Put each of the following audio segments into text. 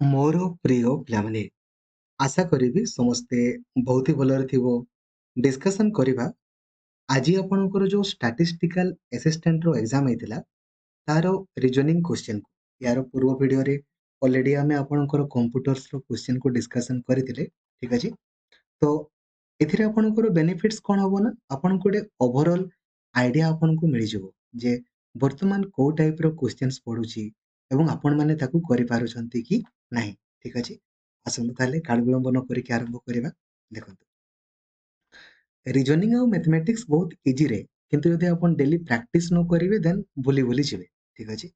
मोर प्रिय पिलामाने आशा करिबि समस्ते बहुत ही भलरे थिबो। डिस्कशन करिबा आजि आपणकर जो स्टैटिस्टिकल असिस्टेंट रो एग्जाम हेतिला तार रीजनिंग क्वेश्चन को यार पूर्व वीडियो रे ऑलरेडी आमे आपणकर कंप्यूटर्स रो क्वेश्चन को डिस्कशन करथिले। ठीक अछि। तो एथिरे आपणकर बेनिफिट्स कोन हबो ना आपन को ओवरऑल आइडिया आपन को मिल जिवो जे वर्तमान को टाइप रो क्वेश्चंस पडुची एवं आपण माने ताकू करि पारुछंती कि नाही। ठीक अछि। आसंतु ताले काल विलंब न करि के आरंभ करिबा। देखंतु रीजनिंग और मैथमेटिक्स बहुत इजी रे किंतु यदि आपण डेली प्रैक्टिस न करिवे देन भूली भूली जिवे। ठीक अछि।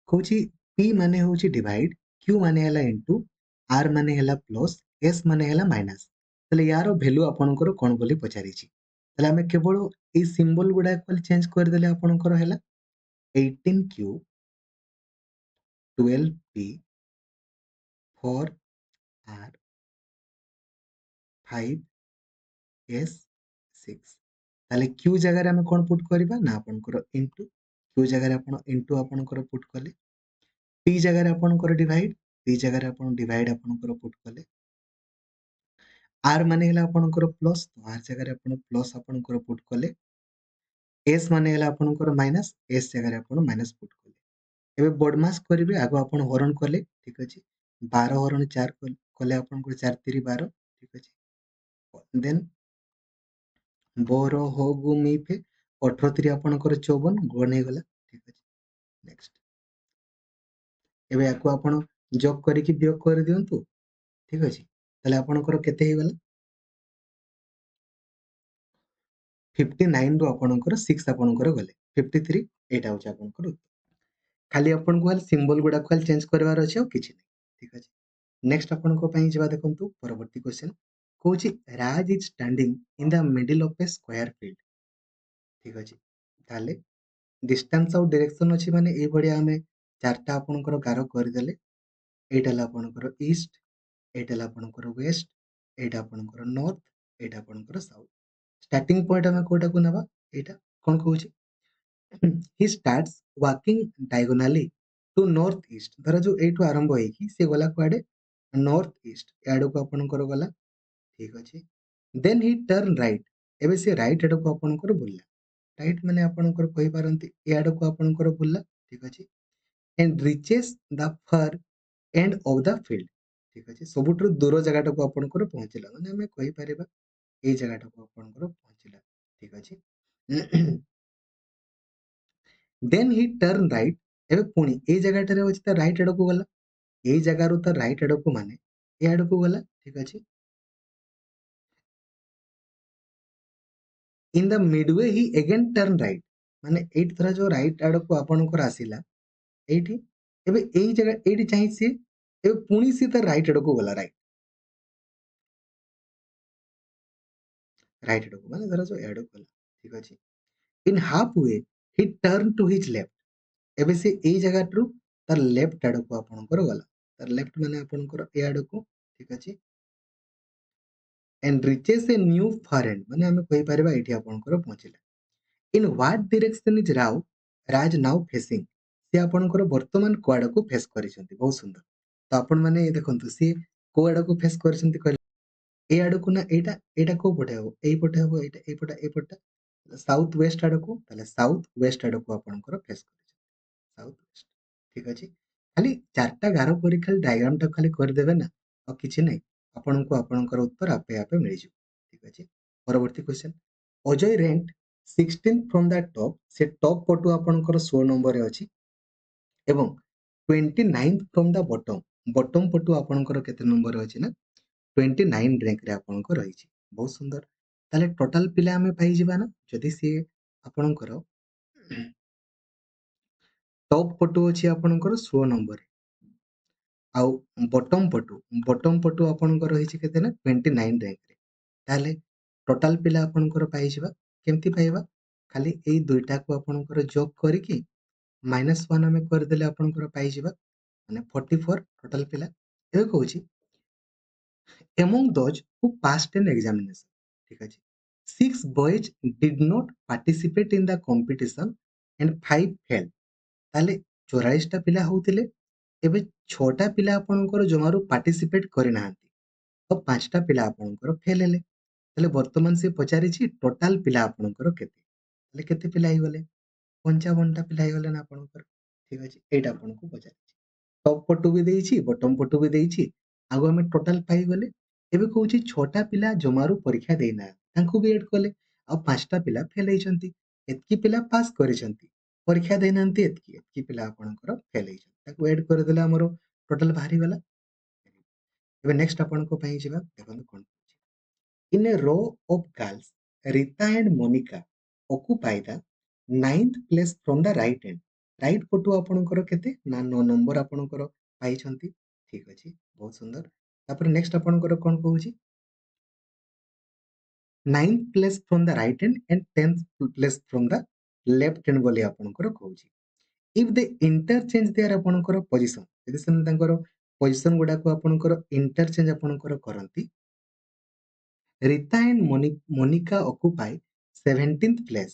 कहूची p माने होची डिवाइड, q माने हला इनटू, r माने हला प्लस, s माने हला माइनस। तले यारो वैल्यू आपनकर कोन बोली पचारिछि। तले हमें केवल ए सिंबल गुडा को चेंज कर देले आपनकर हला 18q 12p 4r 5s 6 ताले q जगह रे हमें कोन पुट करबा ना आपनकर इनटू, q जगह रे आपण इनटू आपनकर पुट कले, p जगह रे आपनकर डिवाइड, p जगह रे आपण डिवाइड आपनकर पुट कले, r माने हला आपनकर प्लस तो r जगह रे आपण प्लस आपनकर पुट कले, s माने हला आपनकर माइनस, s जगह रे आपण माइनस पुट कले। एबे बडमास करिवे आगो आपण हरण कले। ठीक अछि। 12 हरण 4 कले आपनकर 4 3 12। ठीक अछि। देन 12 हो गु मिफे 18 3 आपनकर 54 गुण हे गला। ठीक अछि। नेक्स्ट एबे याको आपण जॉब करिकि वियोग कर दियंतु। ठीक अछि। तले आपनकर केते हे गला 59 रो आपनकर 6 आपनकर गले 53 एटा होछ आपनकर उत्तर। खाली आपन को सिंबल गुडा को चेंज करबार अछि और किछि नै। ठीक अछि। नेक्स्ट आपन को पई जबा देखंतु परवर्ती क्वेश्चन कहूची Raj is standing in the middle of a square field. ठीक अछि। ताले डिस्टेंस और डायरेक्शन अछि माने ए बढिया हमें चारटा आपनकर गारो कर देले। एटा ला आपनकर ईस्ट, एटा ला आपनकर वेस्ट, एटा आपनकर नॉर्थ, एटा आपनकर साउथ। स्टार्टिंग पॉइंट हमें कोटा को नबा एटा कोन कहूची he starts walking diagonally to north east। धर जो एठू आरंभ होई कि से गला कुआडे नॉर्थ ईस्ट याडो को आपनकर गला। ठीक अछि। देन ही टर्न राइट एबे से राइट एडो को आपनकर बुल्ला। राइट माने आपनकर कहि पारंती याडो को आपनकर बुल्ला। ठीक अछि। And reaches the far end of the field. ठीक अछि। सबुठु दूर जगह को आपनकर पहुंचला माने हमें कहि पारिबा ए जगह को आपनकर पहुंचला। ठीक अछि। देन ही टर्न राइट एबे पुणी ए जगह टारे होची त राइट एडो को गला। ए जगह रो त राइट एडो को माने ए एडो को गला। ठीक अछि। In the Midway he again turn right माने एट तरह जो राइट आड़ को आपनकर आसिला एठी एबे एई जगह एठी चाहि से एबे पुणी से त राइट आड़ को गला राइट आड़ को माने धर जो आड़ को गला। ठीक अछि। In half way he turn to his left एबे से एई जगह टू तर लेफ्ट आड़ को आपनकर गला तर लेफ्ट माने आपनकर ए आड़ को। ठीक अछि। And reaches a new far end माने हमें कहि पारिबा एठी आपनकर पहुंचला। In what direction is Raj now facing से आपनकर वर्तमान कुआड को फेस करिसंती। बहुत सुंदर। तो आपण माने देखंतु से कुआड को फेस करिसंती कहले ए आड़ को ना एटा एटा को पटे हो एई पटे हो एटा ए पटा ए पटा साउथ वेस्ट आड़ को ताले साउथ वेस्ट आड़ को आपनकर फेस करिसंती साउथ वेस्ट। ठीक अछि। खाली चारटा गारो करी खाली डायग्राम टा खाली कर देबे ना और किछि नै आपनको आपनकर उत्तर आपे आपे मिल जिवो। ठीक अछि। परवर्ती question Ajay rank 16 from the top से टॉप पटु आपनकर 16 नंबर रे अछि एवं 29 फ्रॉम द बॉटम बॉटम पटु आपनकर केते नंबर रे अछि ना 29 रैंक रे आपनकर रहिछि। बहुत सुंदर। ताले टोटल पिला हमें पाई जिबा ना जदि से आपनकर टॉप पटु अछि आपनकर 16 नंबर आउ बॉटम पटु आपनकर रहिछि केते ना 29 रैंक रे। ताले टोटल पिला आपनकर पाई जिबा केमती पाइबा खाली एई दुईटा को आपनकर जोग करिकि -1 हमें कर देले आपनकर पाई जिबा माने 44 टोटल पिला। एबे कहूची among those who passed an examination। ठीक अछि। 6 boys did not participate in the competition and 5 failed। ताले 44 टा पिला होउतिले ଏବେ 6ଟା ପିଲା ଆପଣଙ୍କର ଜମାରୁ ପାର୍ଟିସିପେଟ୍ କରିନାହାନ୍ତି। ଆଉ 5ଟା ପିଲା ଆପଣଙ୍କର ଫେଲ୍ ହେଲେ। ତାହେଲେ ବର୍ତ୍ତମାନ ସେ ପଚାରିଛି ଟୋଟାଲ ପିଲା ଆପଣଙ୍କର କେତେ? ତାହେଲେ କେତେ ପିଲା ହେଇଗଲେ? 55ଟା ପିଲା ହେଇଗଲେ ନା ଆପଣଙ୍କର। ଠିକ୍ ଅଛି। ଏଇଟା ଆପଣଙ୍କୁ ପଚାରିଛି। ଟପ୍ ପଟୁ ବି ଦେଇଛି, ବଟମ୍ ପଟୁ ବି ଦେଇଛି। ଆଗ ଆମେ ଟୋଟାଲ ପାଇଗଲେ। ଏବେ କହୁଛି 6ଟା ପିଲା ଜମାରୁ ପରୀକ୍ଷା ଦେଇନାହାନ୍ତି। ତାଙ୍କୁ ବି ଏଡ୍ କଲେ। ଆଉ 5ଟା ପିଲା ଫେଲ୍ ହେଇଛନ୍ତି। ଏତିକି ପିଲା ପାସ୍ କରିଛନ୍ତି। ପରୀକ୍ଷା ଦେଇନାହାନ୍ତି ଏତିକି। ଏତିକି ପିଲା ଆପଣଙ୍କର ଫେଲ୍ ହେଇଛନ୍ତି। ତାକୁ ଏଡ୍ କରିଦେଲେ ଆମର ଟୋଟାଲ ବାହାରିଗଲା। ଏବେ ନେକ୍ସଟ ଆପଣଙ୍କ ପାଇଁ ଯିବା। ଦେଖନ୍ତୁ କଣ କହୁଛି। In a row of girls, Rita and Monica occupy the 9th place from the right hand. Right ପଟୁ ଆପଣଙ୍କର କେତେ ନା 9 ନମ୍ବର ଆପଣଙ୍କର ପାଇଛନ୍ତି। ଠିକ୍ ଅଛି, ବହୁତ ସୁନ୍ଦର। ତାପରେ ନେକ୍ସଟ ଆପଣଙ୍କର କଣ କହୁଛି? 9th place from the right hand and 10th place from the left hand ବୋଲି ଆପଣଙ୍କର କହୁଛି। If they interchange their ଆପଣଙ୍କର ପୋଜିସନ, ଯଦି ସେମାନେ ତାଙ୍କର ପୋଜିସନ ଗୁଡାକୁ ଆପଣଙ୍କର ଇଣ୍ଟରଚେଞ୍ଜ ଆପଣଙ୍କର କରନ୍ତି, Rita and Monica occupy 17th place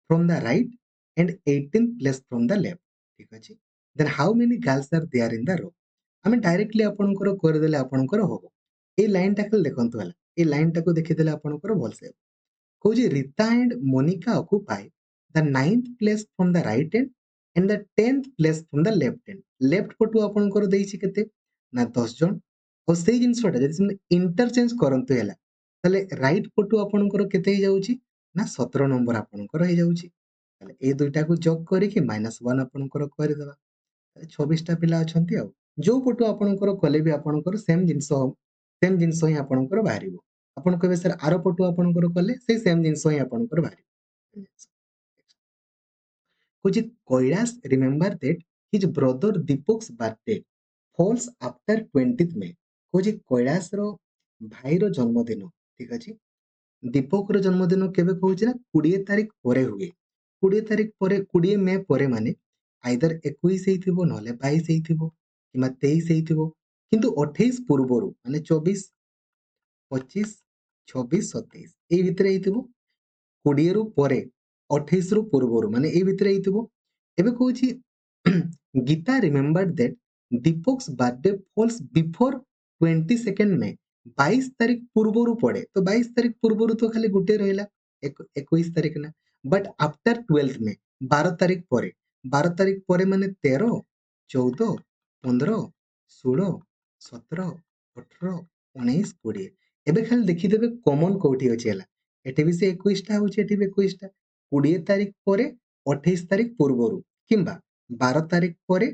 from the right and 18th place from the left. ঠিক ଅଛି। Then how many girls are there in the row? ଆମେ ଡାଇରେକ୍ଟଲି ଆପଣଙ୍କର କରିଦେଲେ ଆପଣଙ୍କର ହବ। ଏଇ ଲାଇନଟା ଖାଲି ଦେଖନ୍ତୁ ହେଲା। ଏଇ ଲାଇନଟାକୁ ଦେଖିଦେଲେ ଆପଣଙ୍କର ଭଲସେ ହେବ। କହୁଛି Rita and Monica occupy the 9th place from the right hand and the 10th place from the left hand. Left ପଟୁ ଆପଣଙ୍କର ଦେଇଛି କେତେ ନା 10 ଜଣ। ଆଉ ସେଇ ଜିନିଷଟା ଯଦି ସେମାନେ ଇଣ୍ଟରଚେଞ୍ଜ କରନ୍ତୁ ହେଲା, ତାହେଲେ ରାଇଟ୍ ପଟୁ ଆପଣଙ୍କର କେତେ ହେଇଯାଉଛି ନା 17 ନମ୍ବର ଆପଣଙ୍କର ହେଇଯାଉଛି। ତାହେଲେ ଏଇ ଦୁଇଟାକୁ ଯୋଗ କରିକି -1 ଆପଣଙ୍କର କରିଦେବା। 26ଟା ପିଲା ଅଛନ୍ତି। ଆଉ ଯୋଉ ପଟୁ ଆପଣଙ୍କର କଲେ ବି ଆପଣଙ୍କର ସେମ୍ ଜିନିଷ ହିଁ ଆପଣଙ୍କର ବାହାରିବ। ଆପଣ କହିବେ ସାର୍ ଆର ପଟୁ ଆପଣଙ୍କର କଲେ ସେଇ ସେମ୍ ଜିନିଷ ହିଁ ଆପଣଙ୍କର ବାହାରିବ। କହୁଛି Kailash remember that his brother Deepak's birthday falls after 20th May. କହୁଛି କୈଳାସର ଭାଇର ଜନ୍ମଦିନ, ଠିକ ଅଛି, ଦୀପକର ଜନ୍ମଦିନ କେବେ କହୁଛି ନା 20 ତାରିଖ ପରେ ହୁଏ। 20 ତାରିଖ ପରେ 20 ମେ ପରେ ମାନେ ଆଇଦର 21 ହେଇଥିବ, ନହେଲେ 22 ହେଇଥିବ, କିମ୍ବା 23 ହେଇଥିବ। କିନ୍ତୁ 28 ପୂର୍ବରୁ ମାନେ 24, 25, 26, 27 ଏଇ ଭିତରେ ହେଇଥିବ। 20 ରୁ ପରେ 28 ରୁ ପୂର୍ବରୁ ମାନେ ଏଇ ଭିତରେ ହେଇଥିବ। ଏବେ କହୁଛି Gita remember that Deepak's birthday falls before 22nd May. 22 ତାରିଖ ପୂର୍ବରୁ ପଡେ। ତ 22 ତାରିଖ ପୂର୍ବରୁ ତ ଖାଲି ଗୋଟେ ରହିଲା 21 ତାରିଖ ନା। ବଟ୍ ଆଫ୍ଟର 12th ମେ 12 ତାରିଖ ପରେ। 12 ତାରିଖ ପରେ ମାନେ 13, 14, 15, 16, 17, 18, 19, 20। ଏବେ ଖାଲି ଦେଖିଦେବେ କମନ କୋଉଠି ଅଛି ହେଲା। ଏଠି ବି ସେ 21ଟା ହଉଛି, ଏଠି ବି 21ଟା। 20 ତାରିଖ ପରେ 28 ତାରିଖ ପୂର୍ବରୁ, କିମ୍ବା 12 ତାରିଖ ପରେ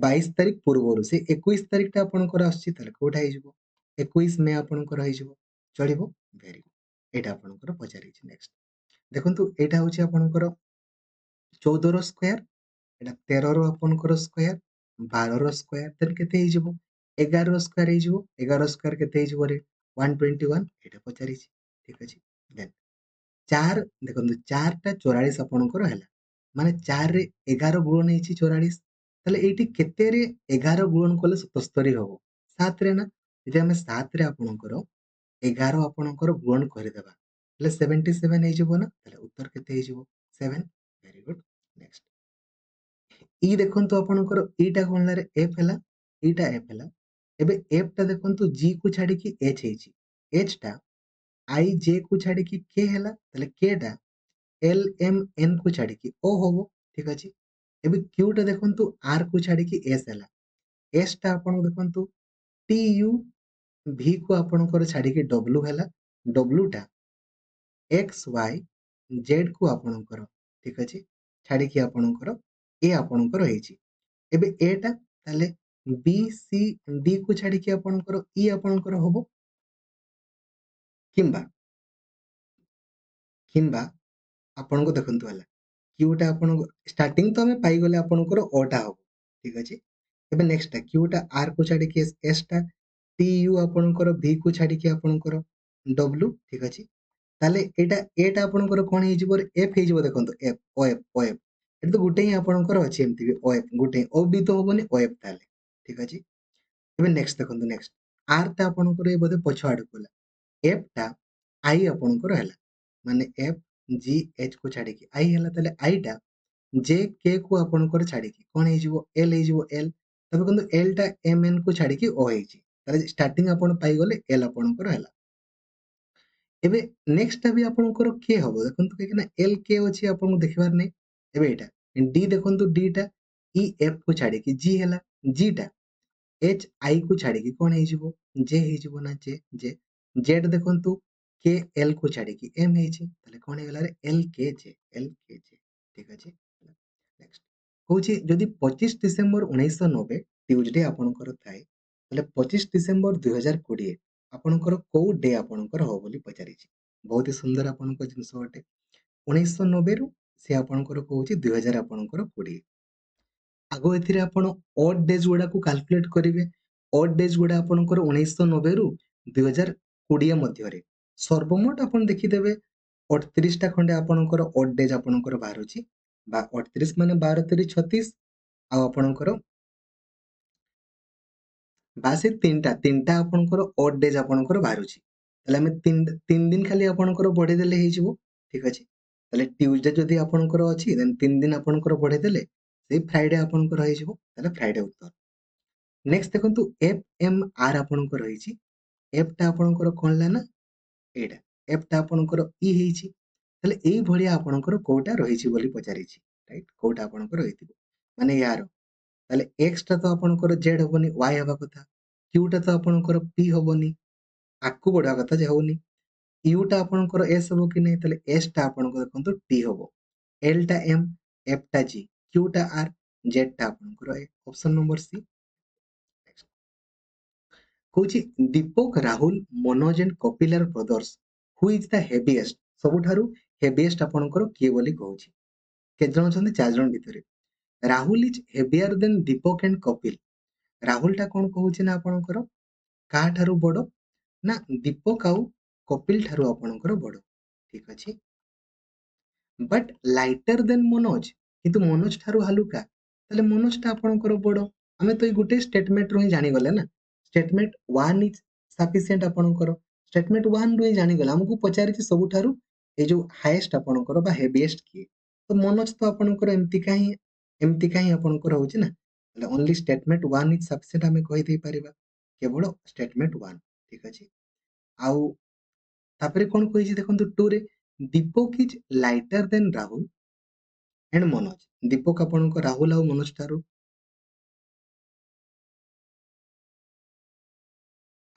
22 ତାରିଖ ପୂର୍ବରୁ ସେ 21 ତାରିଖଟା ଆପଣଙ୍କର ଆସୁଛି। ତାହେଲେ କୋଉଟା ହେଇଯିବ? 21 ମେ ଆପଣଙ୍କର ହେଇଯିବ। ଚଳିବ? Very good. ଏଇଟା ଆପଣଙ୍କର ପଚାରିଛି। ନେକ୍ସଟ ଦେଖନ୍ତୁ, ଏଇଟା ହଉଛି ଆପଣଙ୍କର 14ର ସ୍କୋୟାର, ଏଇଟା 13ର ଆପଣଙ୍କର ସ୍କୋୟାର, 12ର ସ୍କୋୟାର, ଦେନ୍ କେତେ ହେଇଯିବ? 11ର ସ୍କୋୟାର ହେଇଯିବ। 11ର ସ୍କୋୟାର କେତେ ହେଇଯିବ ରେ? 121। ଏଇଟା ପଚାରିଛି। ଠିକ ଅଛି। ଦେନ୍ 4 ଦେଖନ୍ତୁ, 4ଟା 44 ଆପଣଙ୍କର ହେଲା। ମାନେ 4ରେ 11 ଗୁଣନ ହେଇଛି 44। ତାହେଲେ ଏଇଠି କେତେରେ 11 ଗୁଣନ କଲେ 77 ହବ? 7ରେ ନା। ଯଦି ଆମେ 7ରେ ଆପଣଙ୍କର 11 ଆପଣଙ୍କର ଗୁଣନ କରିଦେବା, ତାହେଲେ 77 ହେଇଯିବ ନା। ତାହେଲେ ଉତ୍ତର କେତେ ହେଇଯିବ? 7। Very good. ନେକ୍ସଟ ଇ ଦେଖନ୍ତୁ, ଆପଣଙ୍କର ଏଇଟା କଣ ହେଲା? ଏଫ୍ ହେଲା, ଏଇଟା ଏଫ୍ ହେଲା। ଏବେ ଏଫ୍ ଟା ଦେଖନ୍ତୁ ଜି କୁ ଛାଡିକି ଏଚ୍ ହେଇଛି। ଏଚ୍ ଟା ଆଇ ଜେ କୁ ଛାଡିକି କେ ହେଲା। ତାହେଲେ କେ ଟା ଏଲ ଏମ ଏନ କୁ ଛାଡିକି ଓ ହବ। ଠିକ ଅଛି। ଏବେ କ୍ୟୁ ଟା ଦେଖନ୍ତୁ ଆର କୁ ଛାଡିକି ଏସ୍ ହେଲା। ଏସ୍ ଟା ଆପଣ ଦେଖନ୍ତୁ ଟି ୟୁ ଭି କୁ ଆପଣଙ୍କର ଛାଡିକି ଡବ୍ଲୁ ହେଲା। ଡବ୍ଲୁ ଟା ଏକ୍ସ ୱାଇ ଜେଡ୍ କୁ ଆପଣଙ୍କର, ଠିକ ଅଛି, ଛାଡିକି ଆପଣଙ୍କର ଏ ଆପଣଙ୍କର ହେଇଛି। ଏବେ ଏଟା ତାହେଲେ ବି ସି ଡି କୁ ଛାଡିକି ଆପଣଙ୍କର ଇ ଆପଣଙ୍କର ହବ। କିମ୍ବା କିମ୍ବା ଆପଣଙ୍କୁ ଦେଖନ୍ତୁ ହେଲା, କ୍ୟୁଟା ଆପଣଙ୍କୁ ଷ୍ଟାର୍ଟିଂ ତ ଆମେ ପାଇଗଲେ ଆପଣଙ୍କର ଅଟା ହବ। ଠିକ ଅଛି। ଏବେ ନେକ୍ସଟଟା କ୍ୟୁଟା ଆର୍ କୁ ଛାଡିକି ଏସ୍ ଟା, ଟି ୟୁ ଆପଣଙ୍କର ଭି କୁ ଛାଡିକି ଆପଣଙ୍କର ଡବ୍ଲୁ। ଠିକ ଅଛି। ତାହେଲେ ଏଇଟା ଏଟା ଆପଣଙ୍କର କଣ ହେଇଯିବ? ଏଫ୍ ହେଇଯିବ। ଦେଖନ୍ତୁ ଏଫ୍, ଓ ଏଫ୍, ଓ ଏଫ୍। ଏଠି ତ ଗୋଟେ ହିଁ ଆପଣଙ୍କର ଅଛି, ଏମିତି ବି ଓ ଏଫ୍ ଗୋଟେ, ଓ ବି ତ ହବନି, ଓ ଏଫ୍ ତାହେଲେ। ଠିକ ଅଛି। ଏବେ ନେକ୍ସଟ ଦେଖନ୍ତୁ, ନେକ୍ସଟ ଆର୍ ଟା ଆପଣଙ୍କର ଏ ବୋଧେ ପଛ ଆଡକୁ ହେଲା। ଏଫ୍ ଟା ଆଇ ଆପଣଙ୍କର ହେଲା। ମାନେ ଏଫ୍ ଜି ଏଚ୍ କୁ ଛାଡିକି ଆଇ ହେଲା। ତାହେଲେ ଆଇ ଟା ଜେ କେ କୁ ଆପଣଙ୍କର ଛାଡିକି କଣ ହେଇଯିବ? ଏଲ୍ ହେଇଯିବ। ଏଲ୍ तबे देखो एल टा एम एन को छाड़ी ओ ହେଇଛି ତାହେଲେ ଷ୍ଟାର୍ଟିଂ ଆପଣ ପାଇଗଲେ ଏଲ୍ ଆପଣଙ୍କର ହେଲା। ଏବେ ନେକ୍ସଟଟା ବି ଆପଣଙ୍କର କେ ହବ ଦେଖନ୍ତୁ କାହିଁକି ନା ଏଲ୍ କେ ଅଛି ଆପଣଙ୍କୁ ଦେଖିବାର ନାହିଁ। ଏବେ ଏଇଟା ଡି ଦେଖନ୍ତୁ ଡି ଟା ଇ ଏଫ୍ କୁ ଛାଡ଼ିକି ଜି ହେଲା, ଜି ଟା ଏଚ୍ ଆଇ କୁ ଛାଡ଼ିକି କ'ଣ ହେଇଯିବ ଜେ ହେଇଯିବ ନା ଜେ ଜେ ଜେଡ୍ ଦେଖନ୍ତୁ କେ ଏଲ୍ କୁ ଛାଡ଼ିକି ଏମ୍ ହେଇଛି ତାହେଲେ କ'ଣ ହେଇଗଲା ରେ ଏଲ୍ କେ ଜେ ଠିକ୍ ଅଛି। ନେକ୍ସଟ କହୁଛି ଯଦି 25 ଡିସେମ୍ବର 1990 ଟ୍ୟୁଜଡେ ଆପଣଙ୍କର ଥାଏ ତାହେଲେ 25 ଡିସେମ୍ବର 2020 ଆପଣଙ୍କର କୋଉ ଡେ ଆପଣଙ୍କର ହବ ବୋଲି ପଚାରିଛି। ବହୁତ ହି ସୁନ୍ଦର ଆପଣଙ୍କ ଜିନିଷ ଅଟେ। 1990 ରୁ ସେ ଆପଣଙ୍କର କହୁଛି 2000 ଆପଣଙ୍କର 20। ଆଗ ଏଥିରେ ଆପଣ ଅଡ୍ ଡେଜ୍ ଗୁଡାକୁ କାଲକୁଲେଟ୍ କରିବେ। ଅଡ୍ ଡେଜ୍ ଗୁଡା ଆପଣଙ୍କର 1990 ରୁ 2020 ମଧ୍ୟରେ ସର୍ବମୋଟ ଆପଣ ଦେଖିଦେବେ 38ଟା ଖଣ୍ଡେ ଆପଣଙ୍କର ଅଡ୍ ଡେଜ୍ ଆପଣଙ୍କର ବାହାରୁଛି ବା 38 ମାନେ 12 3 36 ଆଉ ଆପଣଙ୍କର ବା ସେ ତିନିଟା ଆପଣଙ୍କର ଅଡ୍ ଡେଜ୍ ଆପଣଙ୍କର ବାହାରୁଛି। ତାହେଲେ ଆମେ ତିନି ଦିନ ଖାଲି ଆପଣଙ୍କର ବଢେଇ ଦେଲେ ହେଇଯିବ। ଠିକ ଅଛି। ତାହେଲେ ଟ୍ୟୁଜଡେ ଯଦି ଆପଣଙ୍କର ଅଛି ଦେନ୍ 3 ଦିନ ଆପଣଙ୍କର ବଢେଇ ଦେଲେ ସେଇ ଫ୍ରାଇଡେ ଆପଣଙ୍କର ହେଇଯିବ। ତାହେଲେ ଫ୍ରାଇଡେ ଉତ୍ତର। ନେକ୍ସଟ ଦେଖନ୍ତୁ ଏଫ୍ ଏମ୍ ଆର୍ ଆପଣଙ୍କର ରହିଛି। ଏଫ୍ ଟା ଆପଣଙ୍କର କ'ଣ ହେଲା ନା ଏଇଟା ଏଫ୍ ଟା ଆପଣଙ୍କର ଇ ହେଇଛି। ତାହେଲେ ଏଇଭଳିଆ ଆପଣଙ୍କର କୋଉଟା ରହିଛି ବୋଲି ପଚାରିଛି। ରାଇଟ୍ କୋଉଟା ଆପଣଙ୍କର ରହିଥିବ ମାନେ ୟାର ତାହେଲେ ଏକ୍ସ ଟା ତ ଆପଣଙ୍କର ଜେଡ୍ ହବନି ୱାଇ ହେବା କଥା। କ୍ୟୁ ଟା ତ ଆପଣଙ୍କର ପି ହବନି ଆଗକୁ ବଢିବା କଥା ଯେ ହଉନି। ୟୁ ଟା ଆପଣଙ୍କର ଏସ୍ ହବ କି ନାହିଁ ତାହେଲେ ଏସ୍ ଟା ଆପଣଙ୍କର ଦେଖନ୍ତୁ ଟି ହବ। ଏଲ୍ ଟା ଏମ୍ ଏଫ୍ ଟା ଜି କ୍ୟୁ ଟା ଆର୍ ଜେଡ୍ ଟା ଆପଣଙ୍କର ଏ ଅପସନ ନମ୍ବର ସି। କହୁଛି ଦୀପକ ରାହୁଲ ମନୋଜ ଏଣ୍ଡ କପିଲାର brothers who is the heaviest ସବୁଠାରୁ ହେଭିଏଷ୍ଟ ଆପଣଙ୍କର କିଏ ବୋଲି କହୁଛି। କେତେ ଜଣ ଅଛନ୍ତି 4 ଜଣ ଭିତରେ। Rahul is heavier than Deepak and Kapil. Rahul ଟା କ'ଣ କହୁଛି ନା ଆପଣଙ୍କର କାହାଠାରୁ ବଡ ନା ଦୀପକ ଆଉ କପିଲ ଠାରୁ ଆପଣଙ୍କର ବଡ। ଠିକ ଅଛି। ବଟ୍ ଲାଇଟର ଦେନ୍ ମନୋଜ କିନ୍ତୁ ମନୋଜ ଠାରୁ ହାଲୁକା ତାହେଲେ ମନୋଜ ଟା ଆପଣଙ୍କର ବଡ। ଆମେ ତ ଏଇ ଗୋଟେ ଷ୍ଟେଟମେଣ୍ଟରୁ ହିଁ ଜାଣିଗଲେ ନା ଷ୍ଟେଟମେଣ୍ଟ 1 ଇଜ ସଫିସିଏଣ୍ଟ ଆପଣଙ୍କର ଷ୍ଟେଟମେଣ୍ଟ 1 ରୁ ହିଁ ଜାଣିଗଲେ ଆମକୁ ପଚାରିଛି ସବୁଠାରୁ ଏଇ ଯୋଉ ହାଇଏଷ୍ଟ ଆପଣଙ୍କର ବା ହେଭିଏଷ୍ଟ କିଏ ତ ମନୋଜ ତ ଆପଣଙ୍କର ଏମିତି କାହିଁ ଆପଣଙ୍କର ହଉଛି ନା ତାହେଲେ ଓନ୍ଲି ଷ୍ଟେଟମେଣ୍ଟ 1 ଇଜ ସଫିସିଏଣ୍ଟ ଆମେ କହିଦେଇ ପାରିବା କେବଳ ଷ୍ଟେଟମେଣ୍ଟ 1। ଠିକ ଅଛି। ଆଉ ତାପରେ କ'ଣ କହିଛି ଦେଖନ୍ତୁ 2 ରେ Deepak is lighter than Rahul and Manoj. Deepak ଆପଣଙ୍କ ରାହୁଲ ଆଉ ମନୋଜ ଠାରୁ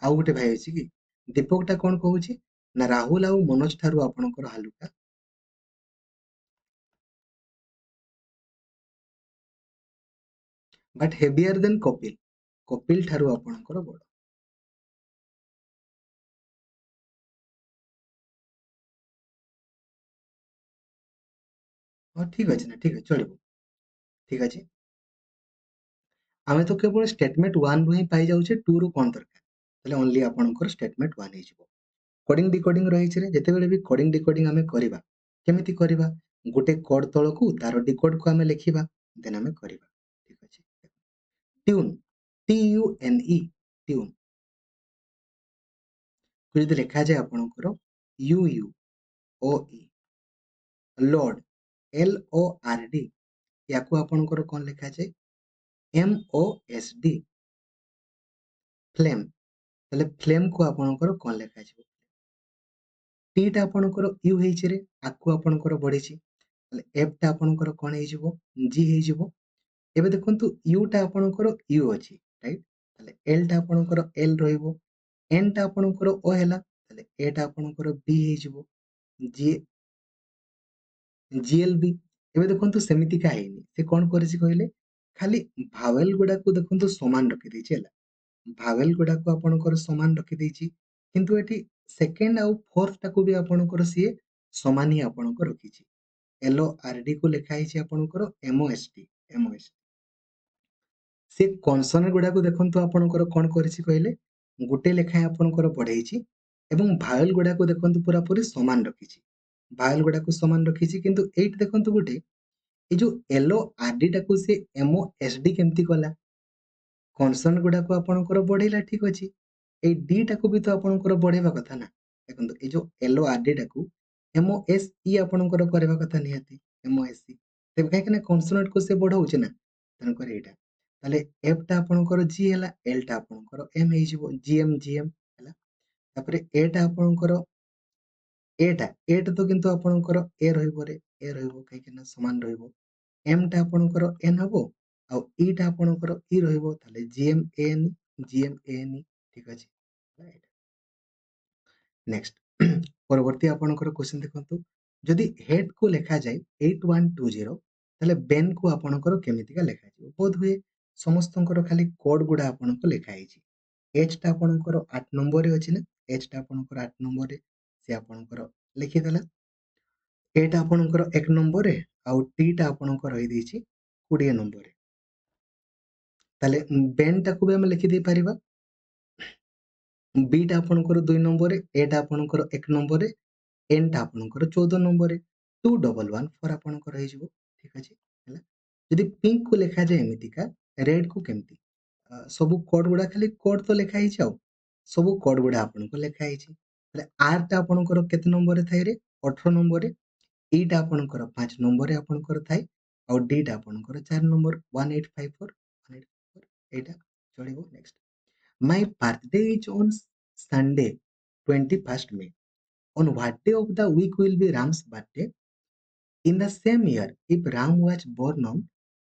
ଆଉ ଗୋଟେ ଭାଇ ଅଛି କି ଦୀପକ ଟା କ'ଣ କହୁଛି ନା ରାହୁଲ ଆଉ ମନୋଜ ଠାରୁ ଆପଣଙ୍କର ହାଲୁକା ବଟ୍ ହେଭିୟର ଦେନ୍ କପିଲ କପିଲ ଠାରୁ ଆପଣଙ୍କର ବଡ। ହଁ ଠିକ ଅଛି ନା ଠିକ ଅଛି ଚଳିବ। ଠିକ ଅଛି। ଆମେ ତ କେବଳ ଷ୍ଟେଟମେଣ୍ଟ 1 ରୁ ହିଁ ପାଇଯାଉଛେ 2 ରୁ କ'ଣ ଦରକାର ତାହେଲେ ଓନ୍ଲି ଆପଣଙ୍କର ଷ୍ଟେଟମେଣ୍ଟ 1 ହେଇଯିବ। କୋଡିଂ ଡିକୋଡିଂ ରହିଛି ଯେତେବେଳେ ବି କୋଡିଂ ଡିକୋଡିଂ ଆମେ କରିବା କେମିତି କରିବା ଗୋଟେ କୋଡ ତଳକୁ ତାର ଡିକୋଡ କୁ ଆମେ ଲେଖିବା ଦେନ୍ ଆମେ କରିବା। ଠିକ ଅଛି। Tune T U N E tune କୁ ଯଦି ଲେଖାଯାଏ ଆପଣଙ୍କର U U O E load L O R D ୟାକୁ ଆପଣଙ୍କର କ'ଣ ଲେଖାଯାଏ M O S D flame ତାହେଲେ ଫ୍ଲେମ୍ କୁ ଆପଣଙ୍କର କ'ଣ ଲେଖାଯିବ ଟି ଟା ଆପଣଙ୍କର ୟୁ ହେଇଛି ରେ ଆକୁ ଆପଣଙ୍କର ବଢିଛି ତାହେଲେ ଏଫ୍ ଟା ଆପଣଙ୍କର କ'ଣ ହେଇଯିବ ଜି ହେଇଯିବ। ଏବେ ଦେଖନ୍ତୁ ୟୁ ଟା ଆପଣଙ୍କର ୟୁ ଅଛି ରାଇଟ୍ ତାହେଲେ ଏଲ୍ ଟା ଆପଣଙ୍କର ଏଲ୍ ରହିବ ଏନ୍ ଟା ଆପଣଙ୍କର ଓ ହେଲା ତାହେଲେ ଏ ଟା ଆପଣଙ୍କର ବି ହେଇଯିବ ଜି ଜିଏଲ୍ ବି। ଏବେ ଦେଖନ୍ତୁ ସେମିତିକା ହେଇନି ସେ କ'ଣ କରିଛି କହିଲେ ଖାଲି ଭାୱେଲ ଗୁଡାକୁ ଦେଖନ୍ତୁ ସମାନ ରଖିଦେଇଛି ହେଲା ଭାୱେଲ ଗୁଡାକୁ ଆପଣଙ୍କର ସମାନ ରଖିଦେଇଛି କିନ୍ତୁ ଏଠି ସେକେଣ୍ଡ ଆଉ ଫୋର୍ଥ ଟାକୁ ବି ଆପଣଙ୍କର ସିଏ ସମାନ ହିଁ ଆପଣଙ୍କ ରଖିଛି। ଏଲ ଓ ଆର ଡି କୁ ଲେଖା ହେଇଛି ଆପଣଙ୍କର ଏମ ଓ ଏସ୍ ଟି ସେ କନସୋନାଣ୍ଟ ଗୁଡାକୁ ଦେଖନ୍ତୁ ଆପଣଙ୍କର କ'ଣ କରିଛି କହିଲେ ଗୋଟେ ଲେଖାଏଁ ଆପଣଙ୍କର ବଢେଇଛି ଏବଂ ଭାୱେଲ ଗୁଡାକୁ ଦେଖନ୍ତୁ ପୁରାପୁରି ସମାନ ରଖିଛି। ଭାୱେଲ ଗୁଡାକୁ ସମାନ ରଖିଛି କିନ୍ତୁ ଏଇଠି ଦେଖନ୍ତୁ ଗୋଟେ ଏଇ ଯୋଉ ଏଲ ଓ ଆର ଡି ଟାକୁ ସେ ଏମ ଓ ଏସ୍ ଡି କେମିତି କଲା କନସୋନାଣ୍ଟ ଗୁଡାକୁ ଆପଣଙ୍କର ବଢେଇଲା ଠିକ ଅଛି। ଏଇ ଡି ଟାକୁ ବି ତ ଆପଣଙ୍କର ବଢେଇବା କଥା ନା ଦେଖନ୍ତୁ ଏଇ ଯୋଉ ଏଲ ଓ ଆର ଡି ଟାକୁ ଏମ ଓ ଏସ୍ ଇ ଆପଣଙ୍କର କରିବା କଥା ନିହାତି ଏମ ଓ ଏସ୍ ଇ ତେବେ କାହିଁକି ନା କନସୋନାଣ୍ଟ କୁ ସେ ବଢଉଛି ନା ତେଣୁକରି ଏଇଟା ତାହେଲେ ଏଫ୍ ଟା ଆପଣଙ୍କର ଜି ହେଲା, ଏଲ୍ ଟା ଆପଣଙ୍କର ଏମ୍ ହେଇଯିବ, ଜିଏମ୍ ହେଲା। ତାପରେ ଏଟା ଆପଣଙ୍କର ଏଟା ତ କିନ୍ତୁ ଆପଣଙ୍କର ଏ ରହିବରେ ଏ ରହିବ କାହିଁକି ନା ସମାନ ରହିବ। ଏମ୍ ଟା ଆପଣଙ୍କର ଏନ୍ ହବ ଆଉ ଇ ଟା ଆପଣଙ୍କର ଇ ରହିବ, ତାହେଲେ ଜିଏମ୍ ଏ ଏନ୍ ଠିକ ଅଛି। ନେକ୍ସଟ ପରବର୍ତ୍ତୀ ଆପଣଙ୍କର କ୍ୱେଶ୍ଚନ ଦେଖନ୍ତୁ, ଯଦି ହେଡ୍ କୁ ଲେଖାଯାଏ 8120 ତାହେଲେ ବେନ୍ କୁ ଆପଣଙ୍କର କେମିତିକା ଲେଖାଯିବ? ବୋଧ ହୁଏ ସମସ୍ତଙ୍କର ଖାଲି କୋଡ୍ ଗୁଡା ଆପଣଙ୍କୁ ଲେଖା ହେଇଛି। ଏଚ୍ ଟା ଆପଣଙ୍କର 8 ନମ୍ବରରେ ଅଛି ନା, ଏଚ୍ ଟା ଆପଣଙ୍କର 8 ନମ୍ବରରେ ସେ ଆପଣଙ୍କର ଲେଖିଦେଲା। ଏଟା ଆପଣଙ୍କର 1 ନମ୍ବରରେ ଆଉ ଟି ଟା ଆପଣଙ୍କର ରହିଯାଇଛି 20 ନମ୍ବରରେ। ତାହେଲେ ବେନ୍ ଟାକୁ ବି ଆମେ ଲେଖିଦେଇ ପାରିବା। ବିଟା ଆପଣଙ୍କର 2 ନମ୍ବରରେ, ଏଟା ଆପଣଙ୍କର 1 ନମ୍ବରରେ, ଏନ୍ ଟା ଆପଣଙ୍କର 14 ନମ୍ବରରେ, 2114 ଆପଣଙ୍କର ହେଇଯିବ। ଠିକ ଅଛି ହେଲା। ଯଦି ପିଙ୍କ କୁ ଲେଖାଯାଏ ଏମିତିକା, ରେଡ୍ କୁ କେମିତି? ସବୁ କୋଡ୍ ଗୁଡା ଖାଲି କୋଡ୍ ତ ଲେଖା ହେଇଛି, ଆଉ ସବୁ କୋଡ୍ ଗୁଡା ଆପଣଙ୍କୁ ଲେଖା ହେଇଛି। ତାହେଲେ ଆର୍ ଟା ଆପଣଙ୍କର କେତେ ନମ୍ବରରେ ଥାଏ ରେ? 18 ନମ୍ବରରେ। ଇ ଟା ଆପଣଙ୍କର 5 ନମ୍ବରରେ ଆପଣଙ୍କର ଥାଏ ଆଉ ଡି ଟା ଆପଣଙ୍କର 4 ନମ୍ବର 1854 ଏଇଟା ଚଳିବ। Next, My birthday is on Sunday, 21st May. On what day of the week will be Ram's birthday? In the same year, if Ram was born on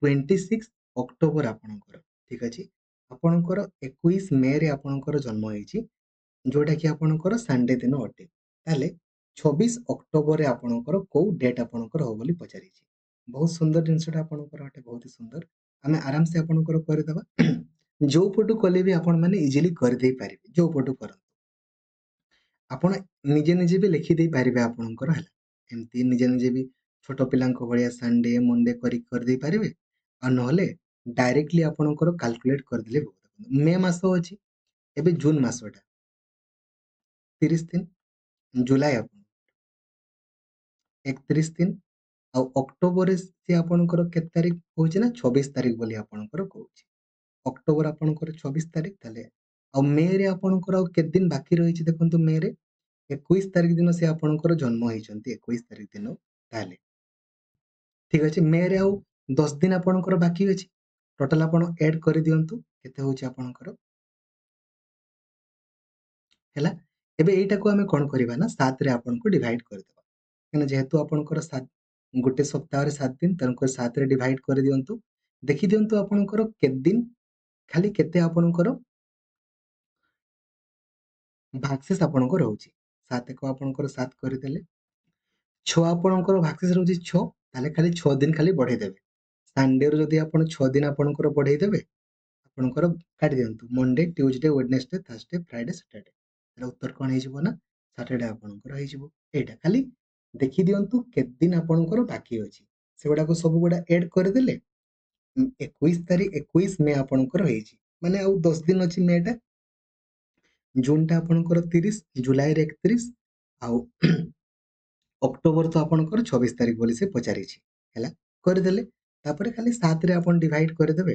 26 October ଆପଣଙ୍କର, ଠିକ ଅଛି। ଆପଣଙ୍କର 21 ମେ ରେ ଆପଣଙ୍କର ଜନ୍ମ ହେଇଛି, ଯୋଉଟା କି ଆପଣଙ୍କର ସଣ୍ଡେ ଦିନ ଅଟେ। ତାହେଲେ 26 ଅକ୍ଟୋବରରେ ଆପଣଙ୍କର କୋଉ ଡେଟ୍ ଆପଣଙ୍କର ହବ ବୋଲି ପଚାରିଛି। ବହୁତ ସୁନ୍ଦର ଜିନିଷଟା ଆପଣଙ୍କର ଅଟେ, ବହୁତ ସୁନ୍ଦର। ଆମେ ଆରାମସେ ଆପଣଙ୍କର କରିଦେବା। ଯୋଉ ପଟୁ କଲେ ବି ଆପଣ ମାନେ ଇଜିଲି କରିଦେଇ ପାରିବେ, ଯୋଉ ପଟୁ କରନ୍ତୁ। ଆପଣ ନିଜେ ନିଜେ ବି ଲେଖିଦେଇ ପାରିବେ ଆପଣଙ୍କର, ହେଲା। ଏମିତି ନିଜେ ନିଜେ ବି ଛୋଟ ପିଲାଙ୍କ ଭଳିଆ ସଣ୍ଡେ ମଣ୍ଡେ କରିଦେଇ ପାରିବେ, ଆଉ ନହେଲେ ଡାଇରେକ୍ଟଲି ଆପଣଙ୍କର କାଲକୁଲେଟ କରିଦେଲେ ବହୁତ। ମେ ମାସ ଅଛି, ଏବେ ଜୁନ ମାସଟା 30 ଦିନ, ଜୁଲାଇ ଆପଣ 31 ଦିନ, ଆଉ ଅକ୍ଟୋବରରେ ସେ ଆପଣଙ୍କର କେତେ ତାରିଖ କହୁଛି ନା 26 ତାରିଖ ବୋଲି ଆପଣଙ୍କର କହୁଛି। ଅକ୍ଟୋବର ଆପଣଙ୍କର 26 ତାରିଖ, ତାହେଲେ ଆଉ ମେ ରେ ଆପଣଙ୍କର ଆଉ କେତେ ଦିନ ବାକି ରହିଛି ଦେଖନ୍ତୁ। ମେ ରେ 21 ତାରିଖ ଦିନ ସେ ଆପଣଙ୍କର ଜନ୍ମ ହେଇଛନ୍ତି, 21 ତାରିଖ ଦିନ। ତାହେଲେ ଠିକ ଅଛି, ମେ ରେ ଆଉ 10 ଦିନ ଆପଣଙ୍କର ବାକି ଅଛି। ଟୋଟାଲ ଆପଣ ଏଡ୍ କରିଦିଅନ୍ତୁ, କେତେ ହଉଛି ଆପଣଙ୍କର ହେଲା। ଏବେ ଏଇଟାକୁ ଆମେ କଣ କରିବା ନା 7 ରେ ଆପଣଙ୍କୁ ଡିଭାଇଡ କରିଦେବା, କାହିଁକିନା ଯେହେତୁ ଆପଣଙ୍କର ଗୋଟେ ସପ୍ତାହରେ 7 ଦିନ, ତେଣୁକରି 7 ରେ ଡିଭାଇଡ କରିଦିଅନ୍ତୁ। ଦେଖିଦିଅନ୍ତୁ ଆପଣଙ୍କର କେତେ ଦିନ, ଖାଲି କେତେ ଆପଣଙ୍କର ଭାକ୍ସିସ୍ ଆପଣଙ୍କର ରହୁଛି। 7 କୁ ଆପଣଙ୍କର 7 କରିଦେଲେ, 6 ଆପଣଙ୍କର ଭାକ୍ସିସ୍ ରହୁଛି 6, ତାହେଲେ ଖାଲି 6 ଦିନ ଖାଲି ବଢେଇ ଦେବେ। ସଣ୍ଡେରୁ ଯଦି ଆପଣ 6 ଦିନ ଆପଣଙ୍କର ବଢେଇ ଦେବେ, ଆପଣଙ୍କର କାଟି ଦିଅନ୍ତୁ ମଣ୍ଡେ, ଟ୍ୟୁଜଡେ, ୱେଡନେସଡେ, ଥର୍ସଡେ, ଫ୍ରାଇଡେ, ସାଟରଡେ। ତାହେଲେ ଉତ୍ତର କଣ ହେଇଯିବ ନା ସାଟରଡେ ଆପଣଙ୍କର ହେଇଯିବ। ଏଇଟା ଖାଲି ଦେଖିଦିଅନ୍ତୁ କେତେ ଦିନ ଆପଣଙ୍କର ବାକି ଅଛି, ସେଗୁଡାକୁ ସବୁ ଗୁଡା ଏଡ୍ କରିଦେଲେ 21 ତାରିଖ 21 ମେ ଆପଣଙ୍କର ହେଇଛି, ମାନେ ଆଉ 10 ଦିନ ଅଛି। ମେ ଟା, ଜୁନଟା ଆପଣଙ୍କର 30, ଜୁଲାଇରେ 31, ଆଉ ଅକ୍ଟୋବର ତ ଆପଣଙ୍କର 26 ତାରିଖ ବୋଲି ସେ ପଚାରିଛି, ହେଲା। କରିଦେଲେ, ତାପରେ ଖାଲି 7 ରେ ଆପଣ ଡିଭାଇଡ କରିଦେବେ,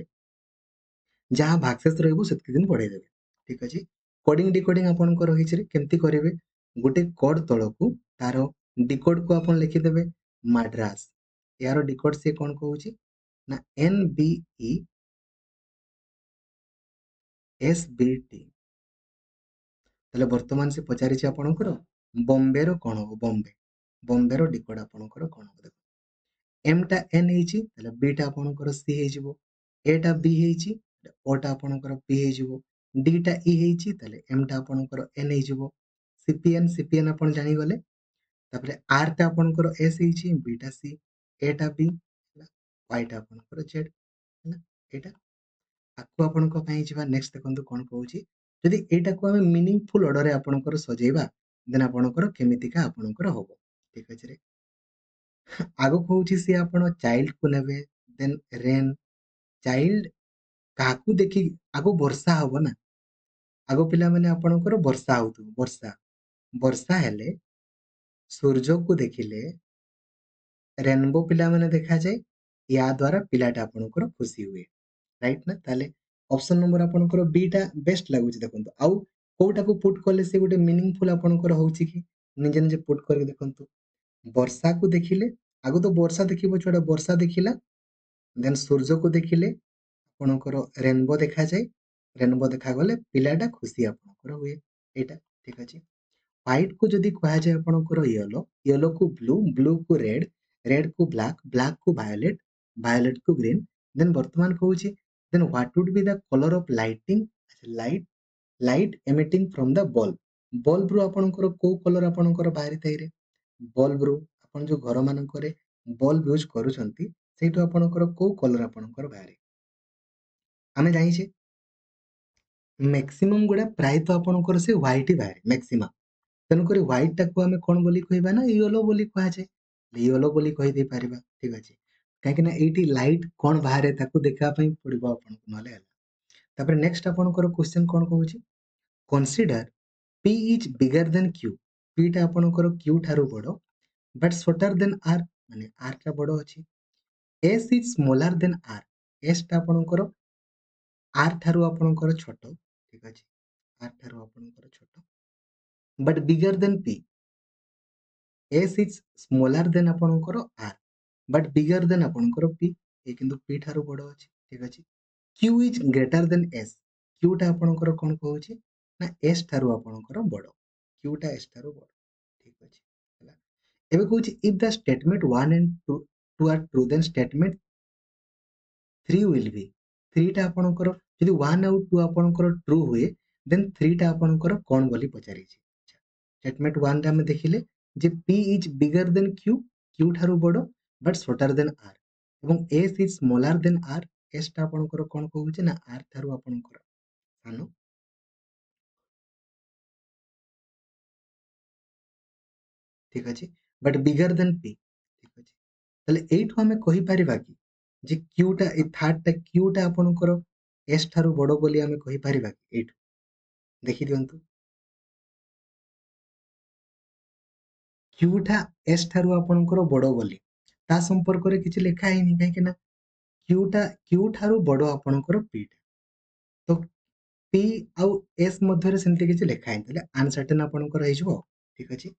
ଯାହା ଭାକ୍ସେସ୍ ରହିବ ସେତିକି ଦିନ ବଢେଇ ଦେବେ। ଠିକ ଅଛି। କୋଡିଂ ଡିକୋଡିଂ ଆପଣଙ୍କର ରହିଛି, କେମିତି କରିବେ? ଗୋଟେ କୋଡ ତଳକୁ ତାର ଡିକୋଡ କୁ ଆପଣ ଲେଖିଦେବେ ମାଡ୍ରାସ। ଏହାର ଡିକୋଡ ସେ କଣ କହୁଛି ନା NBESBT। ତାହେଲେ ବର୍ତ୍ତମାନ ସେ ପଚାରିଛି ଆପଣଙ୍କର ବମ୍ବେର କଣ ହବ, ବମ୍ବେର ଡିକୋଡ ଆପଣଙ୍କର କଣ ହବ? ଦେଖ, ଏମ୍ ଟା ଏନ୍ ହେଇଛି, ତାହେଲେ ବି ଟା ଆପଣଙ୍କର ସି ହେଇଯିବ, ଏ ଟା ବି ହେଇଛି, ଓ ଟା ଆପଣଙ୍କର ପି ହେଇଯିବ, ଡି ଟା ଇ ହେଇଛି, ତାହେଲେ ଏମ୍ ଟା ଆପଣଙ୍କର ଏନ୍ ହେଇଯିବ, ସିପିଏନ୍ ଆପଣ ଜାଣିଗଲେ। ତାପରେ ଆର୍ ଟା ଆପଣଙ୍କର ଏସ୍ ହେଇଛି, ବି ଟା ସି, ଏ ଟା ବି, ୱାଇ ଟା ଆପଣଙ୍କର ଜେଡ୍, ହେଲା। ଏଇଟା ଆକୁ ଆପଣଙ୍କ ପାଇଁ ଯିବା। ନେକ୍ସଟ ଦେଖନ୍ତୁ କଣ କହୁଛି, ଯଦି ଏଇଟାକୁ ଆମେ ମିନିଂଫୁଲ ଅର୍ଡରରେ ଆପଣଙ୍କର ସଜେଇବା, ଦେନ୍ ଆପଣଙ୍କର କେମିତିକା ଆପଣଙ୍କର ହବ। ଠିକ ଅଛି ରେ, ଆଗକୁ ହଉଛି ସେ ଆପଣ ଚାଇଲ୍ଡକୁ ନେବେ, ଦେନ୍ ରେନ୍। ଚାଇଲ୍ଡ କାହାକୁ ଦେଖି, ଆଗ ବର୍ଷା ହବ ନା, ଆଗ ପିଲାମାନେ ଆପଣଙ୍କର ବର୍ଷା ହଉଥିବ, ବର୍ଷା ହେଲେ ସୂର୍ଯ୍ୟକୁ ଦେଖିଲେ ରେନବୋ ପିଲାମାନେ ଦେଖାଯାଏ, ୟା ଦ୍ୱାରା ପିଲାଟା ଆପଣଙ୍କର ଖୁସି ହୁଏ, ରାଇଟ ନା। ତାହେଲେ ଅପସନ ନମ୍ବର ଆପଣଙ୍କର ବି ଟା ବେଷ୍ଟ ଲାଗୁଛି। ଦେଖନ୍ତୁ ଆଉ କୋଉଟାକୁ ପୁଟ୍ କଲେ ସେ ଗୋଟେ ମିନିଂଫୁଲ ଆପଣଙ୍କର ହଉଛି କି, ନିଜେ ନିଜେ ପୁଟ୍ କରିକି ଦେଖନ୍ତୁ। ବର୍ଷାକୁ ଦେଖିଲେ, ଆଗ ତ ବର୍ଷା ଦେଖିବ ଛୁଆଟା, ବର୍ଷା ଦେଖିଲା, ଦେନ୍ ସୂର୍ଯ୍ୟକୁ ଦେଖିଲେ ଆପଣଙ୍କର ରେନବୋ ଦେଖାଯାଏ। ରେନବୋ ଦେଖାଗଲେ ପିଲାଟା ଖୁସି ଆପଣଙ୍କର ହୁଏ। ଏଇଟା ଠିକ୍ ଅଛି। ହ୍ୱାଇଟକୁ ଯଦି କୁହାଯାଏ ଆପଣଙ୍କର ୟେଲୋ, ୟେଲୋକୁ ବ୍ଲୁ, ବ୍ଲୁକୁ ରେଡ୍, ରେଡ୍‌କୁ ବ୍ଲାକ୍, ବ୍ଲାକ୍‌କୁ ଭାୟୋଲେଟ୍, ଭାୟୋଲେଟ୍‌କୁ ଗ୍ରୀନ୍। ଦେନ୍ ବର୍ତ୍ତମାନ କହୁଛି then what would be the colour of lighting light light emitting from the bulb. ବଲ୍ବରୁ ଆପଣଙ୍କର କୋଉ କଲର୍ ଆପଣଙ୍କର ବାହାରିଥାଇରେ? ବଲ୍ବରୁ ଆପଣ ଯୋଉ ଘରମାନଙ୍କରେ ବଲ୍ବ ୟୁଜ୍ କରୁଛନ୍ତି, ସେଇଠୁ ଆପଣଙ୍କର କୋଉ କଲର୍ ଆପଣଙ୍କର ବାହାରେ? ଆମେ ଜାଣିଛେ ମେକ୍ସିମମ୍ ଗୁଡ଼ା ପ୍ରାୟତଃ ଆପଣଙ୍କର ସେ ହ୍ୱାଇଟ୍ ହିଁ ବାହାରେ ମେକ୍ସିମମ୍। ତେଣୁକରି ହ୍ୱାଇଟ୍‌ଟାକୁ ଆମେ କ'ଣ ବୋଲି କହିବା ନା ୟେଲୋ ବୋଲି କୁହାଯାଏ। ୟେଲୋ ବୋଲି କହିଦେଇ ପାରିବା। ଠିକ୍ ଅଛି। କାହିଁକିନା ଏଇଠି ଲାଇଟ୍ କ'ଣ ବାହାରେ ତାକୁ ଦେଖିବା ପାଇଁ ପଡ଼ିବ ଆପଣଙ୍କୁ ନହେଲେ ହେଲା। ତାପରେ ନେକ୍ସଟ ଆପଣଙ୍କର କ୍ୱେଶ୍ଚନ୍ କ'ଣ କହୁଛି? Consider P is ବିଗର then Q। Pଟା ଆପଣଙ୍କର Q ଠାରୁ ବଡ଼ ବଟ୍ ସର୍ଟର ଦେନ୍ R, ମାନେ Rଟା ବଡ଼ ଅଛି। S is smaller than R। Sଟା ଆପଣଙ୍କର R ଠାରୁ ଆପଣଙ୍କର ଛୋଟ। ଠିକ୍ ଅଛି। R ଠାରୁ ଆପଣଙ୍କର ଛୋଟ but bigger than P। S is smaller than ଆପଣଙ୍କର R ବଟ୍ ବିଗର ଦେନ୍ ଆପଣଙ୍କର P। ଏ କିନ୍ତୁ P ଠାରୁ ବଡ଼ ଅଛି। ଠିକ୍ ଅଛି। Q is greater then S। Qଟା ଆପଣଙ୍କର କ'ଣ କହୁଛି ନା S ଠାରୁ ଆପଣଙ୍କର ବଡ଼। Qଟା S ଠାରୁ ବଡ଼। ଠିକ୍ ଅଛି। ହେଲା। ଏବେ କହୁଛି if the statement 1 and 2 are true then statement 3 will be। 3ଟା ଆପଣଙ୍କର ଯଦି 1 ଆଉ 2 ଆପଣଙ୍କର ଟ୍ରୁ ହୁଏ ଦେନ୍ 3ଟା ଆପଣଙ୍କର କ'ଣ ବୋଲି ପଚାରିଛି। ଷ୍ଟେଟମେଣ୍ଟ 1ରେ ଆମେ ଦେଖିଲେ ଯେ P is ବିଗର then Q, Q ଠାରୁ ବଡ଼ ବଟ୍ ସର୍ଟର ଦେନ୍ R ଏବଂ S is smaller than R। Sଟା ଆପଣଙ୍କର କ'ଣ କହୁଛି ନା R ଠାରୁ ଆପଣଙ୍କର ସାନ। ଠିକ୍ ଅଛି। But bigger than P। ଠିକ୍ ଅଛି। ତାହେଲେ ଏଇଠୁ ଆମେ କହିପାରିବା କି ଯେ Qଟା ଏ ଥାର୍ଡ଼ଟା Qଟା ଆପଣଙ୍କର S ଠାରୁ ବଡ଼ ବୋଲି ଆମେ କହିପାରିବା କି ଏଇଠୁ? ଦେଖିଦିଅନ୍ତୁ। Qଟା S ଠାରୁ ଆପଣଙ୍କର ବଡ଼ ବୋଲି ତା ସମ୍ପର୍କରେ କିଛି ଲେଖା ହେଇନି କାହିଁକି ନା Q ଠାରୁ ବଡ଼ ଆପଣଙ୍କର Pଟା। ତ P ଆଉ S ମଧ୍ୟରେ ସେମିତି କିଛି ଲେଖା ହେଇନି। ତାହେଲେ ଅନସର୍ଟେନ୍ ଆପଣଙ୍କର ହେଇଯିବ। ଠିକ୍ ଅଛି।